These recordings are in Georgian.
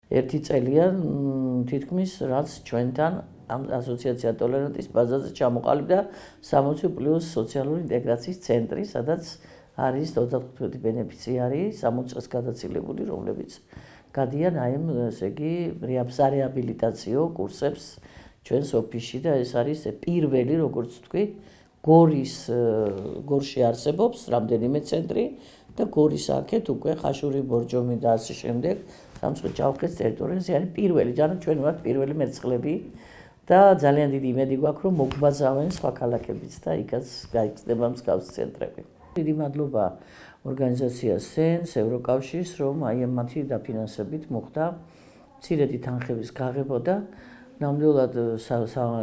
ერთი წელია თითქმის რაც ჩვენთან ამ ასოციაცია ტოლერანტის ბაზაზე ჩამოყალიბდა 60+ სოციალური ინტეგრაციის ცენტრი, სადაც არის 25 ბენეფიციარი, 60 წელს გადაცილებული, რომლებიც გადიან აი ამ, ესე იგი, რეაბილიტაციო კურსებს ჩვენს ოფისში და ეს არის პირველი, როგორც ვთქვი, გორში არსებობს რამდენიმე ცენტრი და გორის აქეთ უკვე ხაშური ბორჯომი და ასე შემდეგ სამცხე ჭაუხის ტერიტორიაზე არის პირველი, ჯანმრთელად ჩვენ ვართ პირველი მეწყლები და ძალიან დიდი იმედი გვაქვს რომ მოგვბაზავენ სხვა ქალაქებიც და იქაც გაიხსნება მსგავსი ცენტრები. დიდი მადლობა ორგანიზაციას სენს, ევროკავშირს, რომ აი ამ მათი დაფინანსებით მოხდა მცირედი თანხების გაღება და ნამდვილად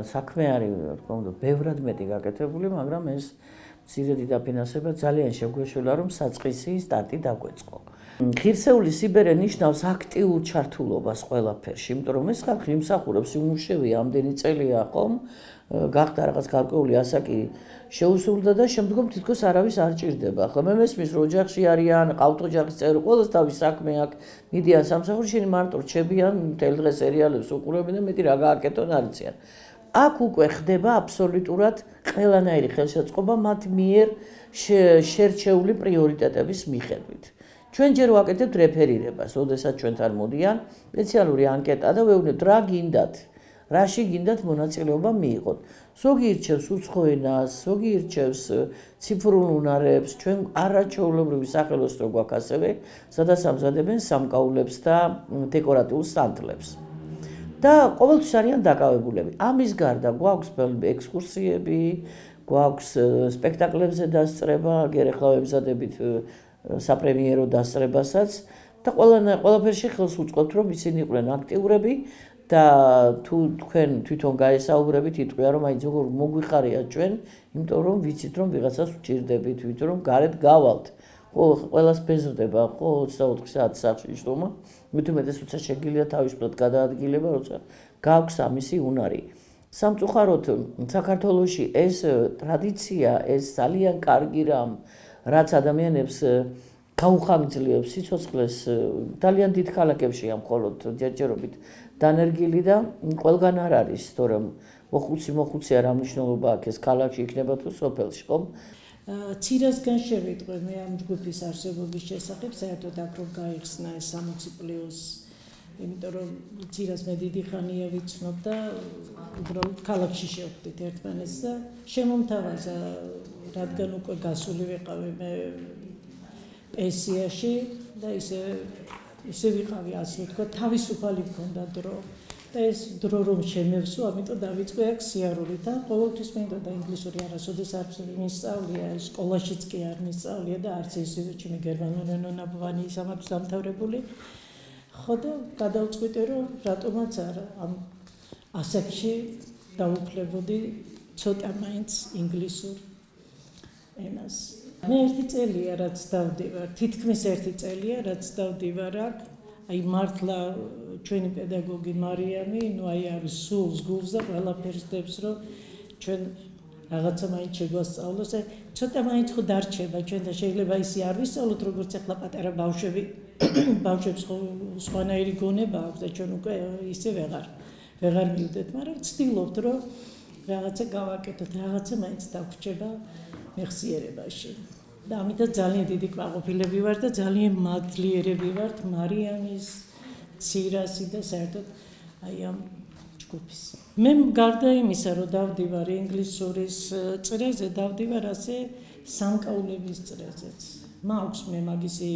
საქმე არის, რა თქმა უნდა, ბევრად მეტი გაკეთებული, მაგრამ ეს მცირედი დაფინანსება ძალიან შეგვეშველა, რომ საწყისი სტარტი დაგვეწყო. ღირსეული სიბერე ნიშნავს აქტიურ ჩართულობას ყველაფერში, იმიტომ რომ ეს ხალხი იმსახურებს, იმუშევია ამდენი წელია, ხომ? გახდა რაღაც გარკვეული ასაკი შეუსრულდა და შემდგომ თითქოს არავის არ ჭირდება. ახლა მე მესმის რომ ოჯახში არიან, ყავთ ოჯახის წევრი, ყველას თავის საქმე აქვს, მიდიან სამსახურში, შენ მარტო რჩებიან, მთელ დღე სერიალებს უყურებენ და მეტი რა გააკეთონ არ იციან. აქ უკვე ხდება აბსოლუტურად ყველანაირი ხელშეწყობა მათ მიერ შერჩეული პრიორიტეტების მიხედვით. ჩვენ ჯერ ვაკეთებთ რეფერირებას, ოდესაც ჩვენთან მოდიან, სპეციალური ანკეტა და ვეუბნებთ რა გინდათ. რაში გინდათ მონაწილეობა მიიღოთ. ზოგი ირჩევს უცხო ენას, ზოგი ირჩევს ციფრულ უნარებს, ჩვენ არაჩვეულებრივი სახელოსნო გვაქვს ასევე, სადაც ამზადებენ სამკაულებს და დეკორატიულ სანთლებს. და ყოველთვის არიან დაკავებულები. ამის გარდა გვაქვს ექსკურსიები, გვაქვს სპექტაკლებზე დასწრება, გერ ახლა ვემზადებით საპრემიერო დასწრებასაც და ყველაფერში ხელს უწყობთ, რომ ისინი იყვნენ აქტიურები და თუ თქვენ თვითონ გაესაუბრებით, იტყვია რომ აი როგორ მოგვიხარია ჩვენ, იმიტომ რომ ვიცით რომ ვიღაცას ვჭირდებით, იმიტომ რომ გარეთ გავალთ. ხო, ყველას ბეზრდება, ხო, 24 საათი სახლში იშტომა, მithumetes უცა შეგიძლია თავისუფლად გადაადგილება, როცა გაქვს ამისი უნარი. სამწუხაროდ საქართველოში ეს ტრადიცია, ეს ძალიან კარგი რამ, რაც ადამიანებს გაუხანგრძლივებს სიცოცხლეს, ძალიან დიდ ქალაქებშია მხოლოდ ჯერჯერობით დანერგილი და ყველგან არ არის, თორემ მოხუცი არ ამნიშნულობა აქვს ეს ქალაქში იქნება თუ სოფელში, ხო? ცირასგან შევიტყვე მე ამ ჯგუფის არსებობის შესახებ, საერთოდ აქ რომ გაიხსნა ეს 60+, იმიტომ რომ ცირას მე დიდი ხანია ვიცნობ და უბრალოდ ქალაქში შევხვდით ერთმანეთს და შემომთავაზა, რადგან უკვე გასული ვიყავი მე პენსიაში და ისე ვიყავი, ასე ვთქვა, თავისუფალი მქონდა დრო. და ეს დრო რომ შემევსო, ამიტომ დავიწყე აქ სიარული და ყოველთვის მინდოდა ინგლისური არასოდეს არ მისწავლია, სკოლაშიც კი არ მისწავლია და არც ინსტიტუტში მე გერმანული ენა ნაბავანი ისამ აქვს დამთავრებული. ხო და გადავწყვიტე რომ რატომაც არა ამ ასაკში დავუფლებოდი ცოტა მაინც ინგლისურ ენას. მე ერთი წელია რაც დავდივარ, თითქმის ერთი წელია რაც დავდივარ აქ. აი მართლა ჩვენი პედაგოგი მარიამი, ნუ აი არის სულს გულს და ყველაფერს დებს, რომ ჩვენ რაღაცა მაინც შეგვასწავლოს, ცოტა მაინც ხო დარჩება ჩვენ და შეიძლება ისი არ ვისწავლოთ, როგორც ახლა პატარა ბავშვები, ბავშვებს ხო სხვანაირი გონება აქვს და ჩვენ უკვე ისე ვეღარ მივდეთ, მაგრამ ვცდილობთ, რომ რაღაცა გავაკეთოთ, რაღაცა მაინც დაგვრჩება მეხსიერებაში. და ამიტომ ძალიან დიდი კმაყოფილები ვარ და ძალიან მადლიერები ვართ მარიამის, ცირასი და საერთოდ აი ამ ჯგუფის. მე გარდა იმისა, რომ დავდივარ ინგლისურის წრეზე, დავდივარ ასე სამკაულების წრეზეც. მაქვს მე მაგისი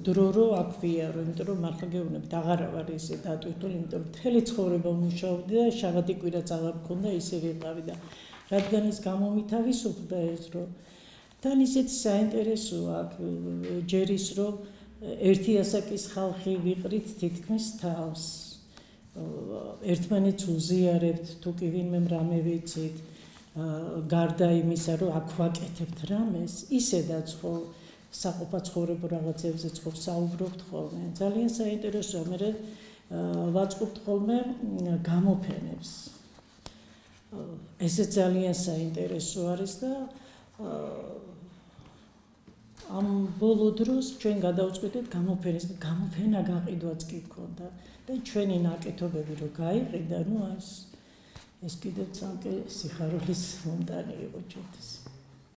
დრო რო აქვია, იმიტომ რომ მართლა გეუბნებით, აღარა ვარ ისე დატვირთული, იმიტომ რომ მთელი ცხოვრება მუშაობდი და შაბათი კვირაც აღარ მქონდა, ისე ვიყავი და რადგან ის გამომითავისუფლდა ეს დრო თან ისეთი საინტერესოა ჯერ ის რომ ერთი ასაკის ხალხი ვიყრით თითქმის თავს. ერთმანეთს უზიარებთ, თუ კი ვინმე რამე ვიცით, გარდა იმისა, რომ აქ ვაკეთებთ რამეს, ისედაც ხო საყოფაცხოვრებო რაღაცებზეც ხო საუბრობთ ხოლმე. ძალიან საინტერესოა, მე ვაწყობთ ხოლმე გამოფენებს. ესე ძალიან საინტერესო არის და ამ ბოლო დროს ჩვენ გადავწყვიტეთ გამოფენა გაყიდვაც კი გქონდა. და ჩვენი ნაკეთობები რო გაიყიდა, ეს კიდევ ცალკე სიხარულის მომტანი იყო ჩვენთვის.